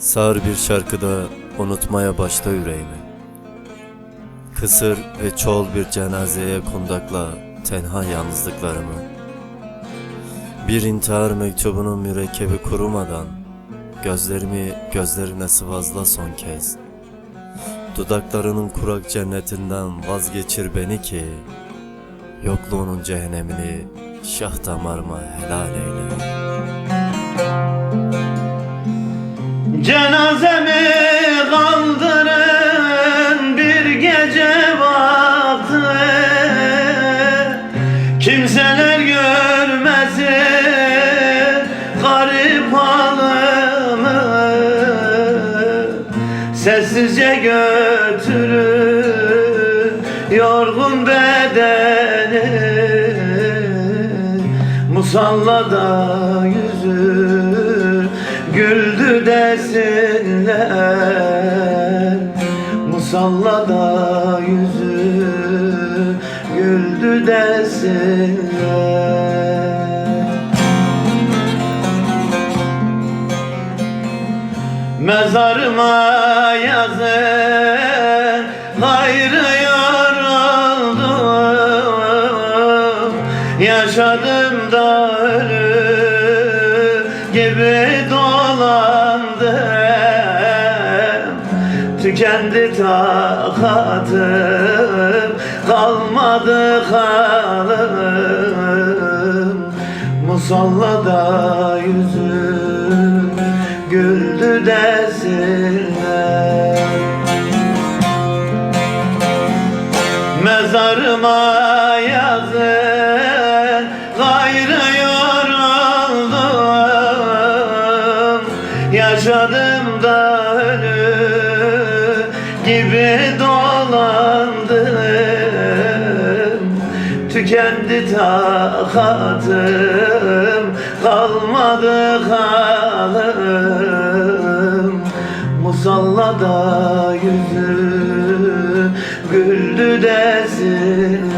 Sağır bir şarkıda unutmaya başla yüreğimi. Kısır ve çoğul bir cenazeye kundakla tenha yalnızlıklarımı. Bir intihar mektubunun mürekkebi kurumadan gözlerimi gözlerine sıvazla son kez. Dudaklarının kurak cennetinden vazgeçir beni ki yokluğunun cehennemini şah damarıma helal eyle. Cenazemi kaldırın bir gece vakti, kimseler görmesin garip halımı. Sessizce götürün yorgun bedeni, musallada yüzü güldü desinler. Musallada yüzü güldü desinler. Mezarıma yazın gayrı yoruldum, yaşadım da ölü gibi dolandım. Tükendi takatım, kalmadı halim. Musallada yüzüm güldü desinler. Mezarıma yazın gayrı yoruldum, yaşadım da ölü gibi dolandım. Tükendi takatım, kalmadı halim. Musallada yüzü güldü desinler.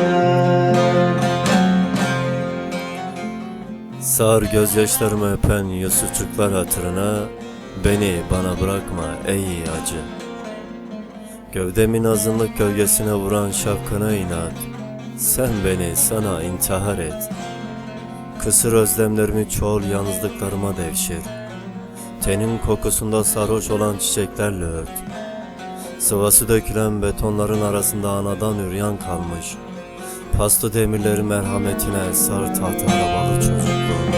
Sağır gözyaşlarımı öpen Yusufçuklar hatırına beni bana bırakma ey acı. Gövdemin azınlık gölgesine vuran şapkana inat, sen beni sana intihar et. Kısır özlemlerimi çoğul yalnızlıklarıma devşir. Tenin kokusunda sarhoş olan çiçeklerle ört. Sıvası dökülen betonların arasında anadan üryan kalmış. Paslı demirleri merhametine sar tahta arabalı çocukluğum.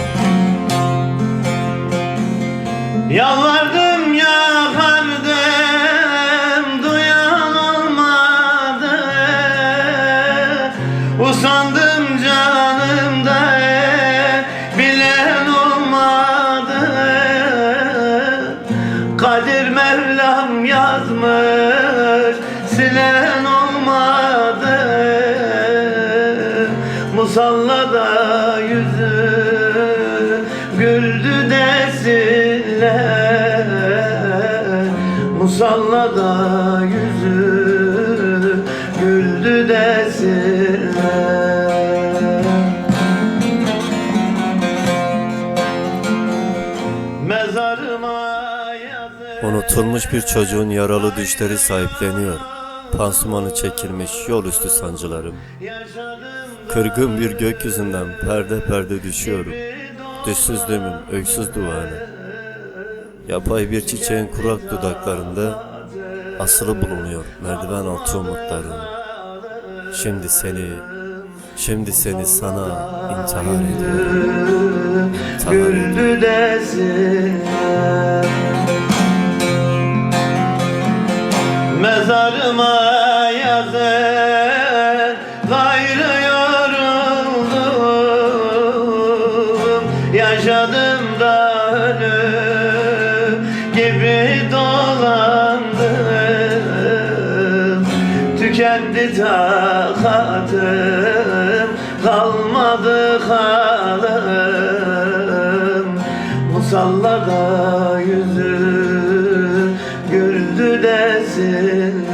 Yalvardım yakardım, duyan olmadı. Usandım canımda, bilen olmadı. Kadir Mevlam yazmış, silen olmadı. Musallada yüzü güldü desinler. Musallada yüzü güldü desinler. Mezarıma yazın. Unutulmuş bir çocuğun yaralı düşleri sahipleniyor. Pansumanı çekilmiş yol üstü sancılarım. Kırgın bir gökyüzünden perde perde düşüyorum. Düşsüzlüğümün öksüz duvarına. Yapay bir çiçeğin kurak dudaklarında asılı bulunuyor merdiven altı umutlarım. Şimdi seni sana intihar ediyorum. Güldü desinler. Mezarıma yazın gayrı yoruldum, yaşadım da ölü gibi dolandım. Tükendi takatım, kalmadı halim. Musallada yüzü güldü desin.